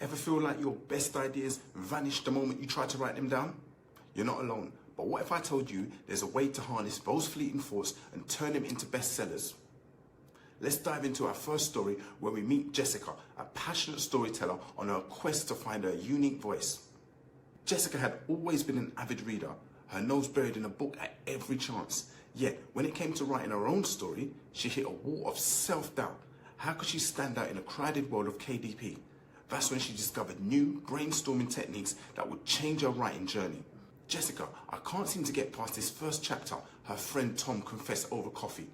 Ever feel like your best ideas vanish the moment you try to write them down? You're not alone. But what if I told you there's a way to harness those fleeting thoughts and turn them into bestsellers? Let's dive into our first story where we meet Jessica, a passionate storyteller on her quest to find her unique voice. Jessica had always been an avid reader, her nose buried in a book at every chance. Yet, when it came to writing her own story, she hit a wall of self-doubt. How could she stand out in a crowded world of KDP? That's when she discovered new brainstorming techniques that would change her writing journey. Jessica, I can't seem to get past this first chapter, her friend Tom confessed over coffee.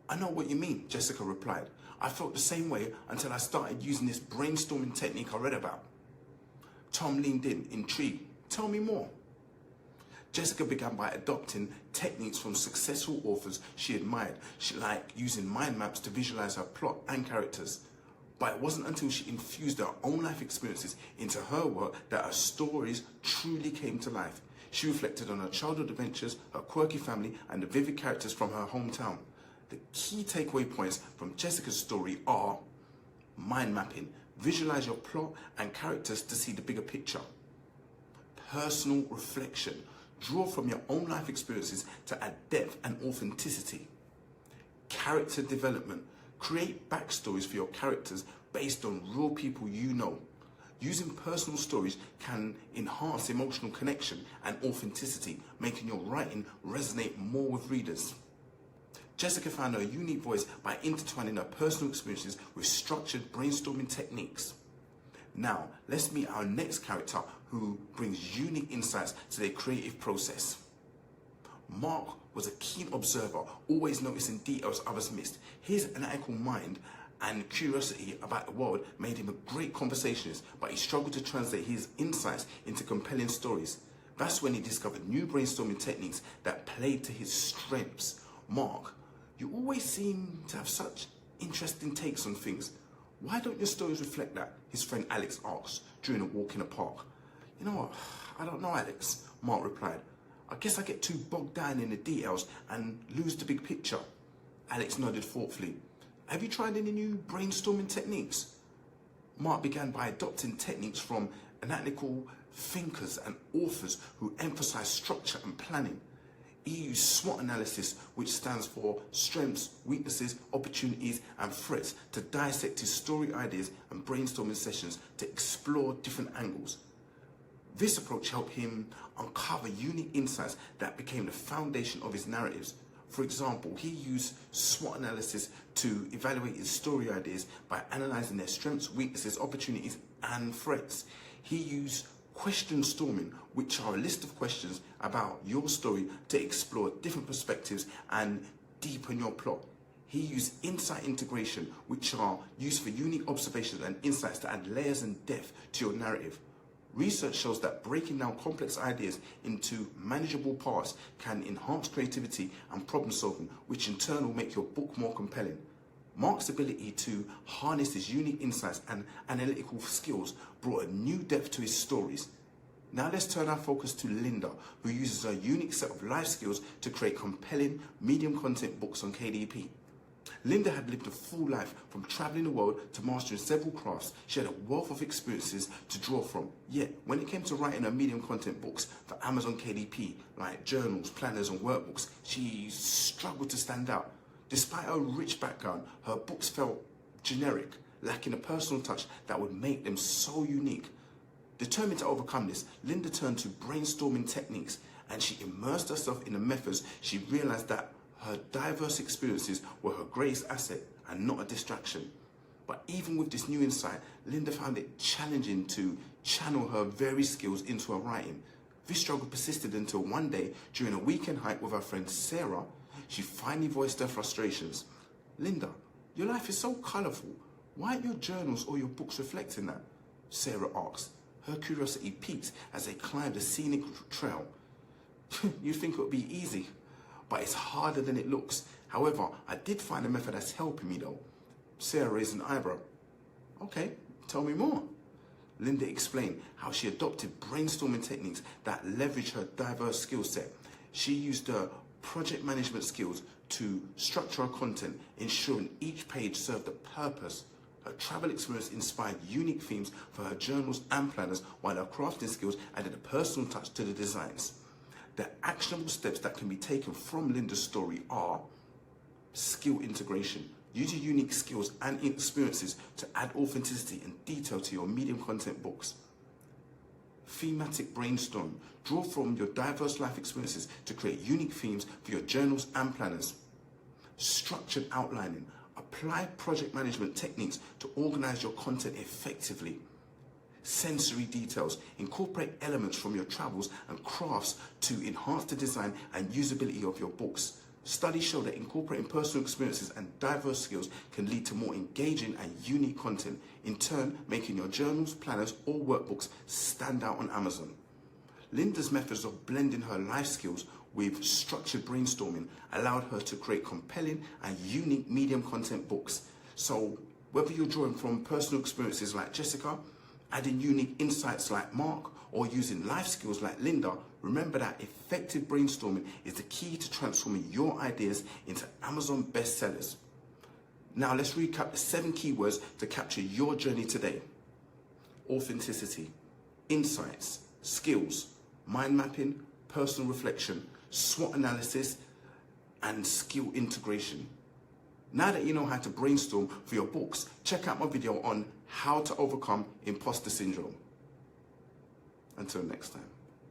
I know what you mean, Jessica replied. I felt the same way until I started using this brainstorming technique I read about. Tom leaned in, intrigued. Tell me more. Jessica began by adopting techniques from successful authors she admired, like using mind maps to visualize her plot and characters. But it wasn't until she infused her own life experiences into her work that her stories truly came to life. She reflected on her childhood adventures, her quirky family, and the vivid characters from her hometown. The key takeaway points from Jessica's story are mind mapping. Visualize your plot and characters to see the bigger picture. Personal reflection. Draw from your own life experiences to add depth and authenticity. Character development. Create backstories for your characters based on real people you know. Using personal stories can enhance emotional connection and authenticity, making your writing resonate more with readers. Jessica found her unique voice by intertwining her personal experiences with structured brainstorming techniques. Now, let's meet our next character who brings unique insights to their creative process. Mark was a keen observer, always noticing details others missed. His analytical mind and curiosity about the world made him a great conversationalist, but he struggled to translate his insights into compelling stories. That's when he discovered new brainstorming techniques that played to his strengths. Mark, you always seem to have such interesting takes on things. Why don't your stories reflect that? His friend Alex asked during a walk in the park. You know what? I don't know, Alex, Mark replied. I guess I get too bogged down in the details and lose the big picture. Alex nodded thoughtfully. Have you tried any new brainstorming techniques? Mark began by adopting techniques from analytical thinkers and authors who emphasize structure and planning. He used SWOT Analysis, which stands for strengths, weaknesses, opportunities, and threats, to dissect his story ideas and brainstorming sessions to explore different angles. This approach helped him uncover unique insights that became the foundation of his narratives. For example, he used SWOT analysis to evaluate his story ideas by analyzing their strengths, weaknesses, opportunities, and threats. He used question storming, which are a list of questions about your story to explore different perspectives and deepen your plot. He used insight integration, which are used for unique observations and insights to add layers and depth to your narrative. Research shows that breaking down complex ideas into manageable parts can enhance creativity and problem solving, which in turn will make your book more compelling. Mark's ability to harness his unique insights and analytical skills brought a new depth to his stories. Now let's turn our focus to Linda, who uses her unique set of life skills to create compelling medium content books on KDP. Linda had lived a full life, from traveling the world to mastering several crafts. She had a wealth of experiences to draw from. Yet, when it came to writing her medium content books for Amazon KDP, like journals, planners, and workbooks, she struggled to stand out. Despite her rich background, her books felt generic, lacking a personal touch that would make them so unique. Determined to overcome this, Linda turned to brainstorming techniques, and she immersed herself in the methods. She realized that her diverse experiences were her greatest asset and not a distraction. But even with this new insight, Linda found it challenging to channel her varied skills into her writing. This struggle persisted until one day, during a weekend hike with her friend Sarah, she finally voiced her frustrations. Linda, your life is so colourful. Why aren't your journals or your books reflecting that? Sarah asked. Her curiosity piqued as they climbed a scenic trail. You think it would be easy, but it's harder than it looks. However, I did find a method that's helping me though. Sarah raised an eyebrow. Okay, tell me more. Linda explained how she adopted brainstorming techniques that leverage her diverse skill set. She used her project management skills to structure her content, ensuring each page served a purpose. Her travel experience inspired unique themes for her journals and planners, while her crafting skills added a personal touch to the designs. The actionable steps that can be taken from Linda's story are: skill integration. Use your unique skills and experiences to add authenticity and detail to your medium content books. Thematic brainstorm. Draw from your diverse life experiences to create unique themes for your journals and planners. Structured outlining. Apply project management techniques to organize your content effectively. Sensory details. Incorporate elements from your travels and crafts to enhance the design and usability of your books. Studies show that incorporating personal experiences and diverse skills can lead to more engaging and unique content, in turn making your journals, planners, or workbooks stand out on Amazon. Linda's methods of blending her life skills with structured brainstorming allowed her to create compelling and unique medium content books. So whether you're drawing from personal experiences like Jessica, adding unique insights like Mark, or using life skills like Linda, remember that effective brainstorming is the key to transforming your ideas into Amazon bestsellers. Now let's recap the 7 keywords to capture your journey today. Authenticity, insights, skills, mind mapping, personal reflection, SWOT analysis, and skill integration. Now that you know how to brainstorm for your books, check out my video on how to overcome imposter syndrome. Until next time.